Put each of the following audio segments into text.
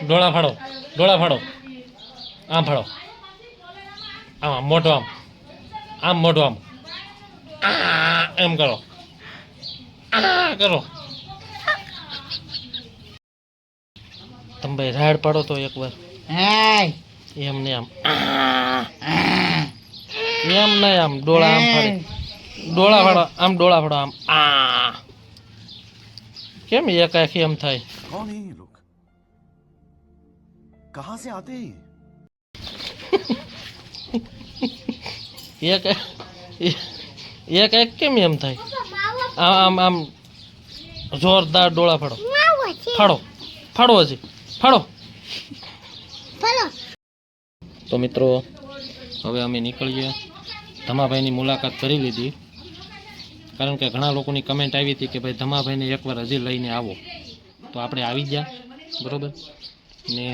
ડોળા ફાડો, ડોળા ફાડો, આમ ફાડો, આમ મોઢો આમ મોઢો આમ એમ કરો, કરો. તમે ભાઈ રાડ પાડો તો એકવાર. એમ ને આમ એમ નહીં, આમ ડોળા આમ ફાડે, ડોળા ફાડો, આમ ડોળા ફાડો, આમ કેમ એક આખી એમ થાય? कौन है ये लोग? कहां से आते हैं? એક એક કેમ એમ થાય? આમ આમ જોરદાર ડોળા ફાડો, ફાડો, ફાડો, હજી ફાડો. તો મિત્રો હવે અમે નીકળીએ. ધમાભાઈની મુલાકાત કરી લીધી, કારણ કે ઘણા લોકોની કમેન્ટ આવી હતી કે ભાઈ ધમાભાઈને એકવાર હજી લઈને આવો. તો આપણે આવી ગયા, બરાબર, ને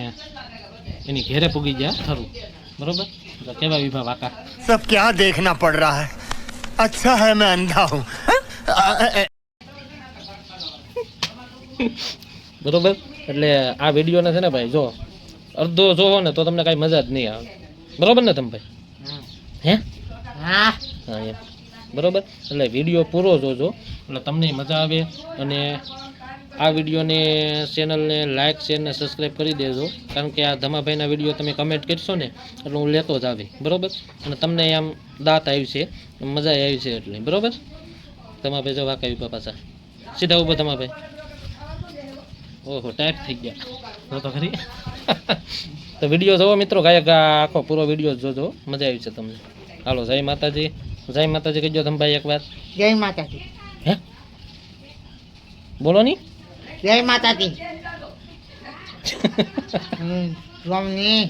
એની ઘેરે પૂગી ગયા ખરું, બરાબર. કેવા વિભા વાકા सब क्या देखना पड़ रहा है? अच्छा है मैं अंधा हूँ. બરોબર. એટલે આ વિડીયોને છે ને ભાઈ, જો અડધો જોવો ને તો તમને કાંઈ મજા જ નહીં આવે, બરોબર ને તમે ભાઈ? હે હા એમ, બરોબર. એટલે વિડીયો પૂરો જોજો એટલે તમને મજા આવે. અને આ વિડીયોને ચેનલને લાઇક શેર ને સબસ્ક્રાઈબ કરી દેજો, કારણ કે આ ધમાભાઈના વિડીયો તમે કમેન્ટ કરશો ને એટલે હું લેતો જ આવી, બરોબર. અને તમને આમ દાંત આવી છે, મજા આવી છે એટલે, બરોબર. ધમાભાઈ જો વાંકા આવી પાછા સીધા ઉભા. ધમાભાઈ ઓહો ટાઈટ થઈ ગયા તો ખરી. તો વિડીયો જોવો મિત્રો, ગાયક આખો પૂરો વિડીયો જોજો, મજા આવી છે તમને. હાલો, જય માતાજી. જય માતાજી કહેજો ધમભાઈ એકવાર. જય માતાજી. હે બોલો ની. જય માતાજી. સ્વામી.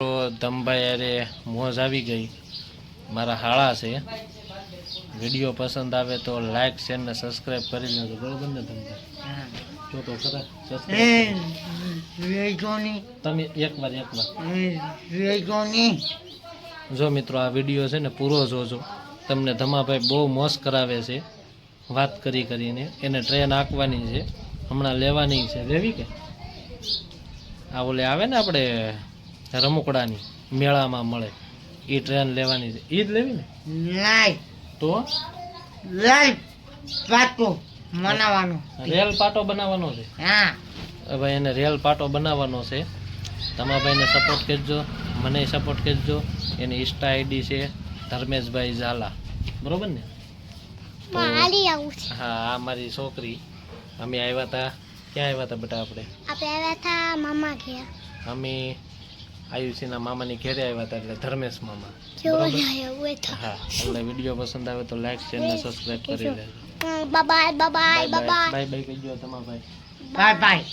તો ધમભાઈ અરે મોજ આવી ગઈ. મારા હાળા છે. વિડીયો પસંદ આવે તો લાઈક શેર ને સબસ્ક્રાઈબ કરી લેજો, બરોબર ને ધમભાઈ? જો તો ખરા તમે એકવાર જો મિત્રો આ વિડીયો છે ને પૂરો જોજો. તમને ધમાભાઈ બહુ મોજ કરાવે છે વાત કરીને. એને ટ્રેન આંકવાની છે, હમણાં લેવાની છે. લેવી કે આ ઓલે આવે ને આપણે રમકડાની મેળામાં મળે એ ટ્રેન લેવાની છે, એ જ લેવી ને? તો રેલ પાટો બનાવવાનો છે. હવે એને રેલ પાટો બનાવવાનો છે. ધમાભાઈને સપોર્ટ કરજો, મને સપોર્ટ કરજો. એની ઇન્સ્ટા આઈડી છે ધર્મેશભાઈ ઝાલા, બરોબર ને? હા, આ મારી છોકરી. અમે આવ્યા હતા, ક્યાં આવ્યા હતા બેટા? આપણે આવ્યા હતા મામા ઘેર. અમે આયુષીના મામાની ઘેરે આવ્યા હતા, એટલે ધર્મેશ મામા. હા, એટલે વિડીયો પસંદ આવે તો લાઈક શેર ને સબસ્ક્રાઇબ કરી લેજો. Bye bye bye bye bye bye કહીજો તમાભાઈ. Bye bye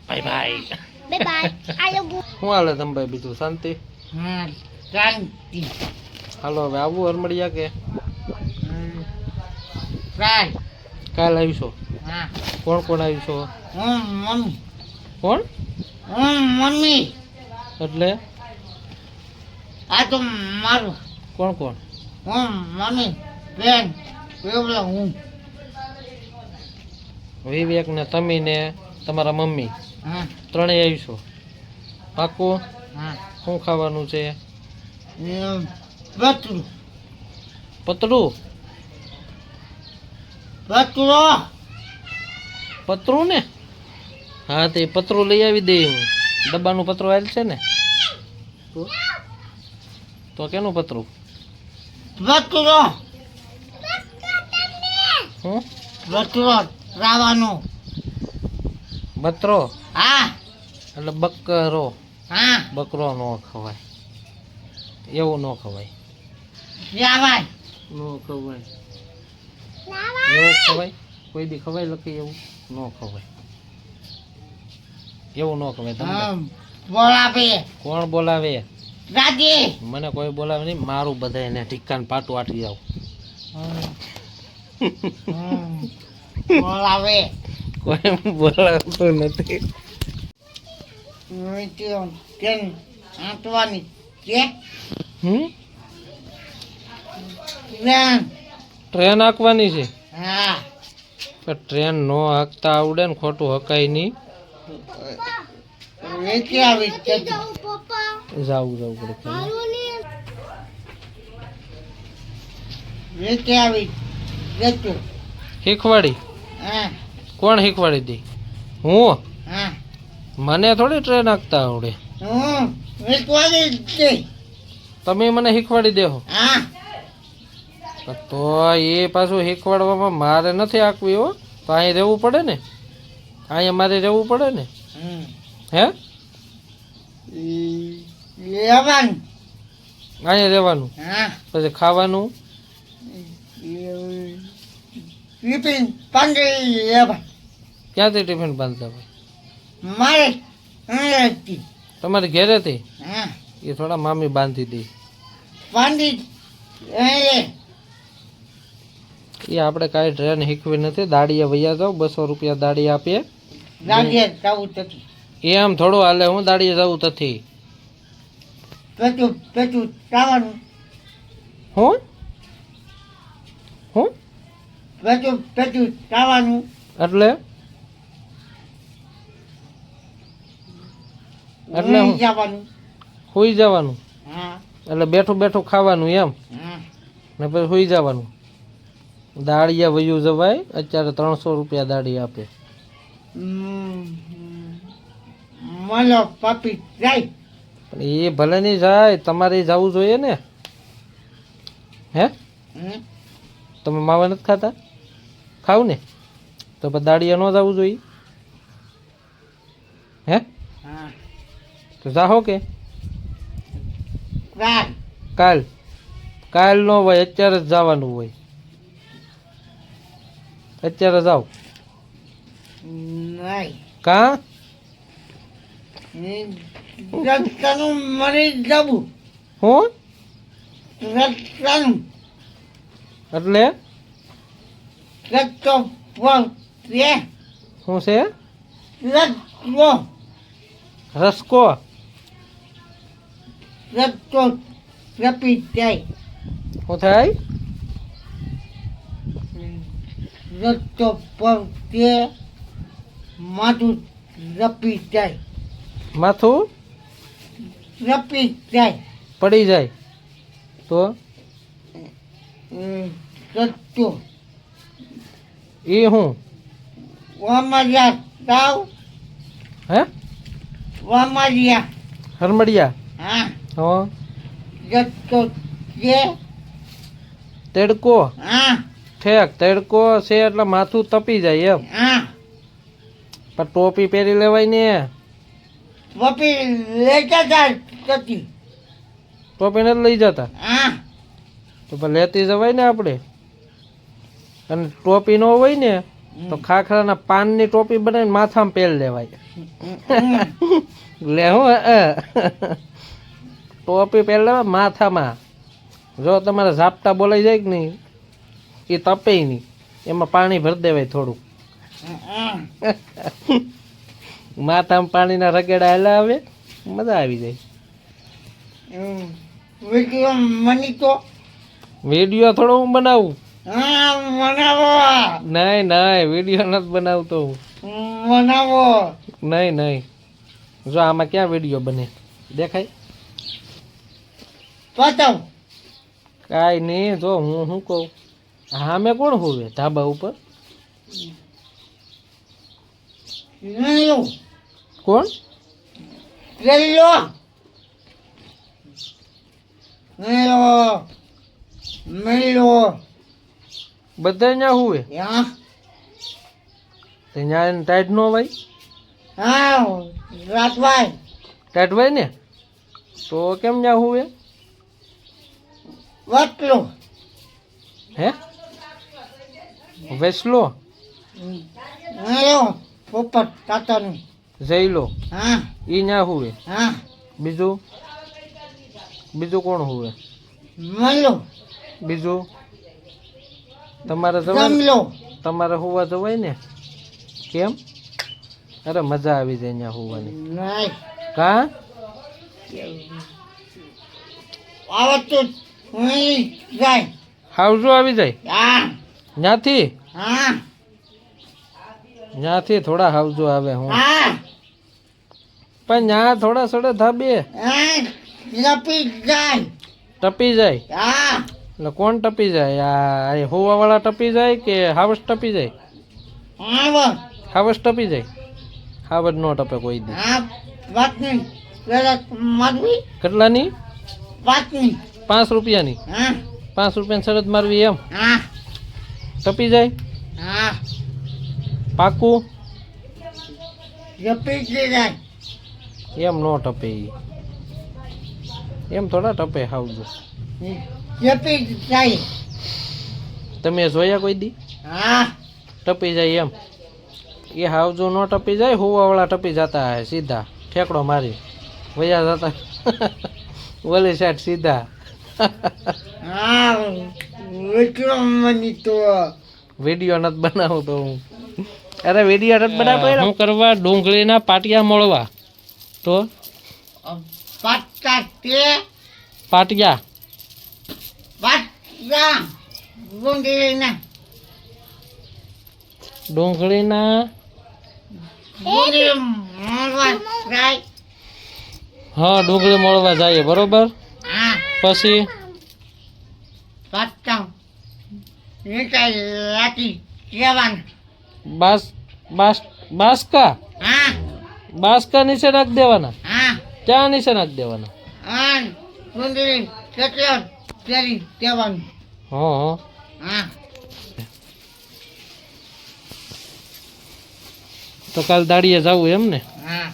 bye bye bye bye. શું હાલે તમાભાઈ? બીજું શાંતિ? શાંતિ. હાલો હવે આવું હરમડિયા કે કાલ આવીશો? કોણ કોણ આવીશો? કોણ? મમ્મી. એટલે આ તો મારું. કોણ કોણ? મમ્મી, બેન, હું. વિવેક ને તમે ને તમારા મમ્મી ત્રણેય આવીશો? પાકું? શું ખાવાનું છે? પતરું. પતરું? પતરું ને? હા, તે પતરું લઈ આવી દે હું. ડબ્બાનું પતરું આવેલ છે ને? તો કેનું પતરું? હું રાવાનો બતરો? હા, એટલે બકરો. હા, બકરો નો ખવાય, એવું નો ખવાય. રાવાય નો ખવાય એવું ખવાય? કોઈ દી ખવાય લખી? એવું નો ખવાય, એવું નો ખવાય. તમને બોલાવે. કોણ બોલાવે? રાજી. મને કોઈ બોલાવે નહીં. મારું બધાને ઠીકાન પાટું આટી જાવ. બોલાવે. કોઈ બોલાવતું નથી. કેમ આંટવાની કે ટ્રેન હાંકવાની છે? હા. ટ્રેન નો હાંકતા આવડે ને, ખોટું હકાય નહીં. વેચી આવી જતી. પપ્પા જાવું પડે ખાલી. મારું ને વેચી આવી જતું. શીખવાડી હા કોણ શીખવાડી દે હું હા મને થોડી ટ્રેન હાંકતા આવડે હું વેચવાની જ છે. તમે મને શીખવાડી દેહો હા તો એ પાછું શીખવાડવામાં મારે નથી આંકવી હો તો અહીંયા રહેવું પડે ને અહીંયા મારે રહેવું પડે ને હે લેવાનું. અહીંયા રહેવાનું હા પછી ખાવાનું ટિફિન પાંદડી લેવા ક્યાંથી ટિફિન બાંધતા ભાઈ મારે હતી. તમારી ઘેરેથી હા એ થોડા મામી બાંધી દે પાંદડી એ આપણે કાંઈ ટ્રેન શીખવી નથી દાડીએ વૈયા જાવ 200 રૂપિયા દાડી આપીએ ગાડીએ જવું થતું. એ આમ થોડું હાલે હું દાડીએ જવું નથી પેટું પેટું ચાવાનું. હું હું પેટું પેટું ચાવાનું. એટલે એટલે હું જવાનું. સુઈ જવાનું હા એટલે બેઠું બેઠું ખાવાનું એમ હા ને પછી સુઈ જવાનું દાળિયા વયું જવાય અત્યારે 300 રૂપિયા દાડી આપે મલો પાપી જાય. પણ એ ભલે નહીં જાય તમારે જવું જોઈએ ને હે હમ. તમે માવા નથી ખાતા ખાવ ને તો પછી દાડિયા ન જવું જોઈએ હે હા તો જાહો કે રાત કાલ કાલ ન હોય અત્યારે જ જવાનું હોય અત્યારે જાઓ નહીં. કા રસ્તાનું મરી જવું. હું રસ્તાનું એટલે રસ્તો પર છે. શું છે રસ્તો રસકો રસ્તો રપી જાય. શું થાય રસ્તો પર છે માથું રપી જાય. માથું રપી જાય. પડી જાય તો રસ્તો એ હું વામરિયા તાવ હે વામરિયા. હરમડિયા હા હા રસ્તો છે. તેડકો હા ઠેક તેડકો છે એટલે માથું તપી જાય એમ હા પણ ટોપી પહેરી લેવાય ને વપી લેતા જાય જતી. ટોપી નથી લઈ જતા હા તો પણ લેતી જવાય ને આપણે અને ટોપી ન હોય ને તો ખાખરાના પાનની ટોપી બનાવીને માથામાં પહેરી લેવાય લે હું ટોપી પહેરી લેવાય માથામાં જો તમારે ઝાપટા બોલાઈ જાય કે નહીં એ તપે નહીં એમાં પાણી ભરી દેવાય થોડુંક માથામાં પાણીના રગેડા હેલા આવે મજા આવી જાય વિડીયો મની તો વિડીયો થોડો હું બનાવું હા બનાવો નહીં નહીં વિડીયો નથી બનાવતો હું બનાવો. નહીં નહીં જો આમાં ક્યાં વિડીયો બને દેખાય પતાવ કાંઈ નહીં જો હું શું કહું હા મેં કોણ હોવે ધાબા ઉપર નહીં કોણ ગેલો મેલો મેલો બધા ત્યાં હોવે યા ત્યાં ટાઈટ ન હોય હા રાતભાઈ ટાઈટ હોય ને તો કેમ ત્યાં હોવે વટલો હે વેસલો મેલો પોપટ તાતાનું જઈલો હા ઈ ત્યાં હોવે હા બીજું બીજું કોણ હોવે મેલો બીજું તમારે જવાય જમલો તમારે હોવા જવાય ને કેમ અરે મજા આવી જાય ત્યાં હોવાની નહીં કા આવતું નહીં જાય હાવજો આવી જાય હા ત્યાંથી હા ત્યાંથી થોડા હાવજો આવે હું હા પણ ત્યાં થોડા સડે ધાબે લપી જાય ટપી જાય. હા એટલે કોણ ટપી જાય? આ હોવા વાળા ટપી જાય કે હાવસ ટપી જાય? આવો હાવસ ટપી જાય. હાવસ નો ટપે કોઈ દી. આ વાતની પેલા મારવી કેટલાની? વાતની 5 રૂપિયાની. હા 5 રૂપિયાની શરત મારવી એમ હા ટપી જાય? હા પાકું? લપી જાય એમ નો ટપે ઈ. એમ થોડા ટપે હાવજો. લપી જાય તમે જોયા કોઈ દી? હા ટપી જાય એમ? એ હાવજો નો ટપી જાય, હોવાવાળા ટપી જતા હે સીધા ઠેકડો મારી વયા જતા ઓલી સાઈડ સીધા. હા એટલો મની તો વિડીયો નથી બનાવતો હું. અરે વિડીયો નથી બનાવતો. શું કરવા? ડુંગળીના પાટિયા મળવા. તો પાટા તે પાટિયા પાટા ગુંડીના ડુંગળીના ગુંડી મળવા જાય હા ડુંગળી મળવા જાય બરોબર. હા પછી પાટા નીચે લાટી જવાના બાસ બાસ બાસકા હા બાસકા નીચે નાખી દેવાના. હા ક્યાં નીચે નાખી દેવાના? હા ગુંડી કેટલો ફેરી દેવાનું હા હા તો કાલ દાડીએ જવું એમ ને? હા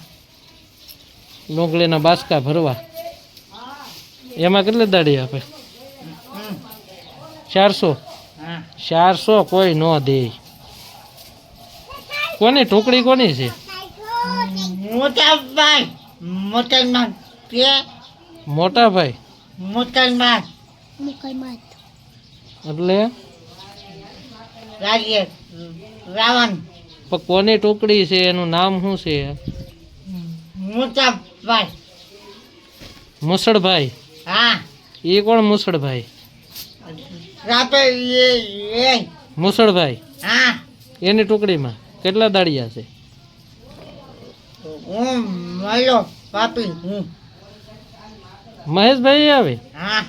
ડુંગળીના બાસકા ભરવા. એમાં કેટલી દાડી આપે? 400. હા 400 કોઈ ન દે. કોની ટોકડી કોની છે? મોટા ભાઈ મોટરમાં તે મોટા ભાઈ મોટરમાં મુકલમાત એટલે રાજ્ય રાવણ પણ કોની ટોકડી છે? એનું નામ શું છે? મોટા ભાઈ મુસળભાઈ. હા એ કોણ મુસળભાઈ? રાપે એ મુસળભાઈ હા એની ટોકડીમાં કેટલા દાડિયા છે? હું મળ્યો પાપી હું મહેશભાઈ આવે હા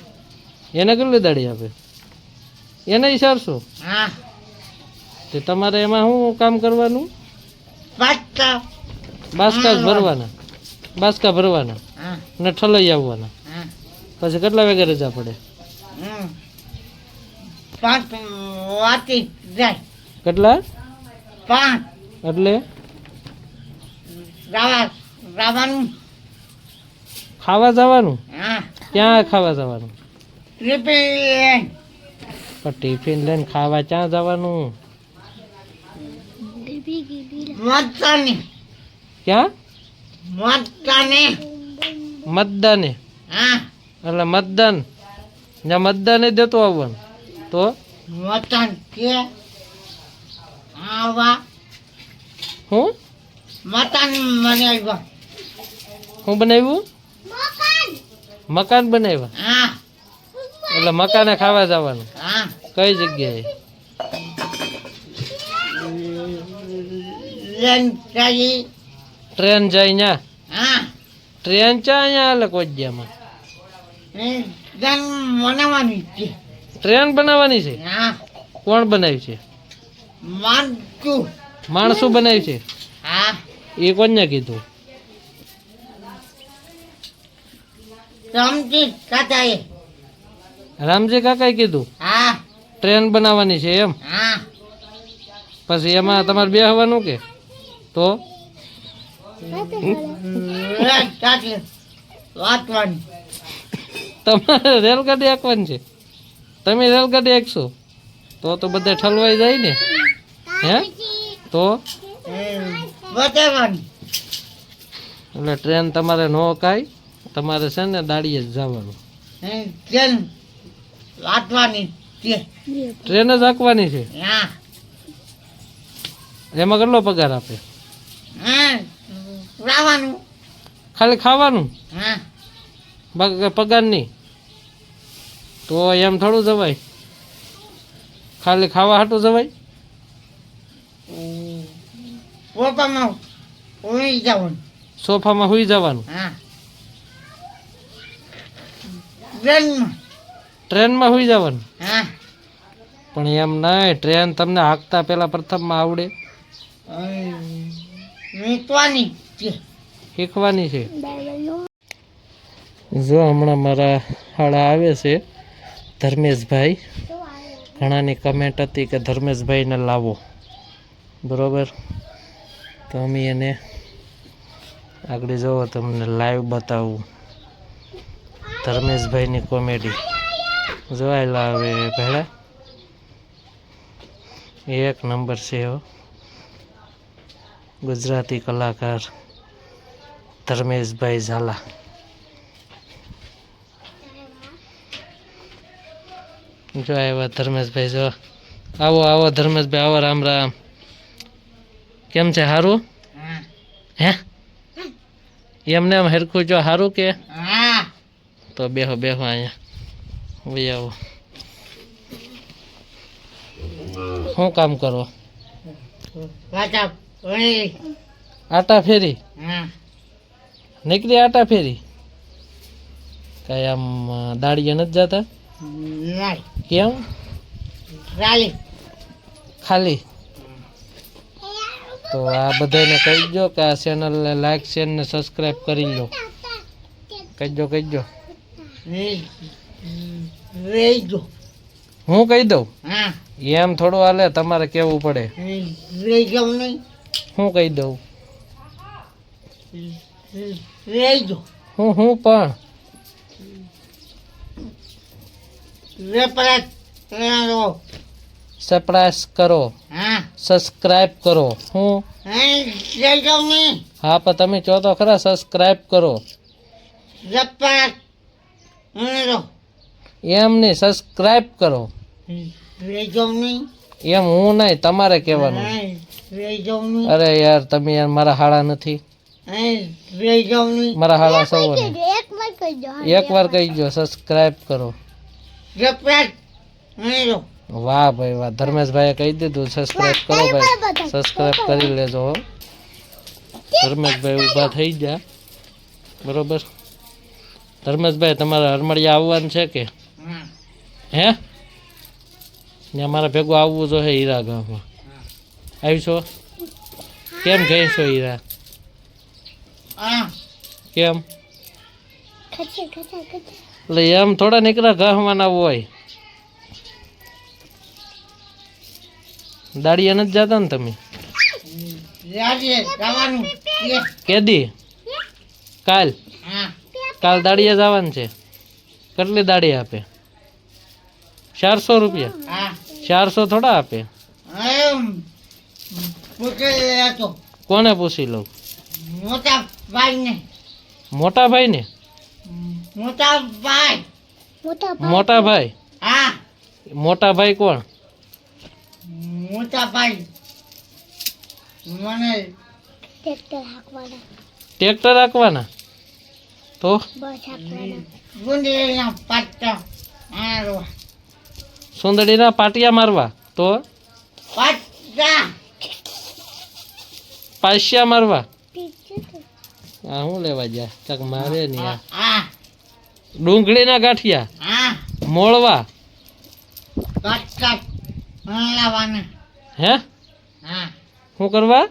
એને કેટલી દાડી આપે? એને 400. હા તે તમારે એમાં શું કામ કરવાનું? પાટા બાસકા જ ભરવાના. બાસકા ભરવાના હા અને ઠલઈ આવવાના. હા પછી કેટલા વાગે રજા પડે? હમ 5 વાતી જાય કેટલા? 5 એટલે રાવણ ખાવા જવાનું? હા ક્યાં ખાવા જવાનું? રીપી પણ ટિફિન લઈને ખાવા ક્યાં જવાનું? ગીબી ગીબી મતદાને ક્યાં? મતદાને મતદાને. હા એટલે મતદાન જ્યાં મતદાને દેતો આવવાનું. તો મતદાન કે આવા હું મતદાન મને આવ્યા હું બનાવ્યું? મકાન બનાવ્યા. હા એટલે મકાને ખાવા જવાનું. હા કઈ જગ્યાએ? લેન ચાલી ટ્રેન જાય ન્યા? હા ટ્રેન ચા અહીંયા હાલે કોજિયામાં? લેન બનાવવાની છે ટ્રેન બનાવવાની છે? હા કોણ બનાવી છે? માનતું માણસો બનાવી છે? હા એ કોને કીધું? સમજી કાકાએ રામજી કાકાએ કીધું હા ટ્રેન બનાવવાની છે એમ? હા પછી એમાં તમારે બેહવાનું કે? તો લેન ચાલી વાતવાની તમારે રેલગાડી આંકવાની છે? તમે રેલગાડી આંકશો તો બધા ઠલવાઈ જાય ને? હે તો બતાવવાની એટલે ટ્રેન તમારે ન કાંઈ, તમારે છે ને દાડીએ જ જવાનું. ટ્રેન વાતવાની છે ટ્રેન જ આંકવાની છે? હા એમાં કેટલો પગાર આપે? હા રાવાનું ખાલી ખાવાનું? હા પગાર નહીં? તો એમ થોડું જવાય? ખાલી ખાવા હાટું જવાય? પોતામાં ઉડી જવાનું. સોફામાં સુઈ જવાનું. હા ટ્રેનમાં. ટ્રેનમાં સુઈ જવાનું. હા પણ એમ નહીં, ટ્રેન તમને હાંકતા પહેલા પ્રથમમાં આવડે? મીઠવાની છે. શીખવાની છે. જો હમણાં મારા હાળા આવે છે ધર્મેશભાઈ. ઘણાની કમેન્ટ હતી કે ધર્મેશભાઈને લાવો, બરોબર. તો અમે એને આગળ જોવો તમને લાઈવ બતાવું ધર્મેશભાઈની કોમેડી. જોવાયેલા હવે ભેળા એક નંબર છે હો. ગુજરાતી કલાકાર ધર્મેશભાઈ ઝાલા. જો આવ્યા ધર્મેશભાઈ. જો આવો આવો ધર્મેશભાઈ, આવો. રામ રામ. કેમ છે? સારું? હા હે એમને એમ હરખું જો સારું કે? હા તો બેહો બેહો અહીંયા. ભાઈ આવો. શું કામ કરો? પાછા ભણી. આટા ફેરી હા નીકળી? આટા ફેરી કઈ આમ દાડીએ નથી જતા? નહીં કેમ? ચાલી. ખાલી? તો આ બધાને કહી દો કે આ ચેનલને લાઈક શેર ને સબસ્ક્રાઈબ કરી લો. કહીજો કહીજો. રહી જો. હું કહી દઉં? હા એમ થોડું હાલે, તમારે કેવું પડે. રહી જાઉં નહીં. હું કહી દઉં? રહી જો. હું પણ વેપાર કરો. સરપ્રાઈઝ કરો, હા સબસ્ક્રાઈબ કરો. હું રહી જાઉં નહીં. હા પણ તમે કહો તો ખરા, સબસ્ક્રાઈબ કરો. વેપાર કરો. એમ નહીં, સબસ્ક્રાઈબ કરો. રહી જાઉં નહીં. એમ હું નહીં, તમારે કહેવાનું. રહી જાઉં નહીં. અરે યાર તમે યાર મારા હાળા નથી. રહી જાઉં નહીં. મારા હાળા સૌને એક વાર કહી દો. એકવાર કહી દો સબસ્ક્રાઈબ કરો. વેપાર કરો. વાહ ભાઈ વાહ, ધર્મેશભાઈએ કહી દીધું સબસ્ક્રાઈબ કરો ભાઈ. સબસ્ક્રાઈબ કરી લેજો હો. ધર્મેશભાઈ ઊભા થઈ ગયા, બરોબર. ધર્મેશભાઈ તમારે હરમળિયા આવવાનું છે કે? હા હે ને મારા ભેગું આવવું જોઈએ હીરા ગામમાં. આવીશો? કેમ જઈશો હીરા? હા કેમ? ખચે ખચે ખચે. એટલે એમ થોડા નીકળ્યા ગામવાના હોય. દાડીએ નથી જતા ને તમે? આજે જવાનું છે. કેદી? કાલ? હા કાલ દાડીએ જવાનું છે. કેટલી દાડી આપે? 400 રૂપિયા? હા 400 થોડા આપે. પૂછે હતો કોને પૂછી લઉં? મોટા ભાઈને. મોટા ભાઈ ને? મોટા ભાઈ. મોટા ભાઈ? હા મોટા ભાઈ કોણ? મોટા ભાઈ મને ટ્રેક્ટર હાંકવાના. ટ્રેક્ટર રાખવાના? તો બસ હાંકવાના. ગુંડીના પાટા મારવા. સુંદડીના પાટિયા મારવા? તો પાટા પાસ્યા મારવા? પીછે તો. આ હું લેવા ગયા કાક મારે નહીં. આ હા ડુંગળીના ગાંઠિયા હા મોળવા? કાટ કાટ લાવવાના. હે હા શું કરવા?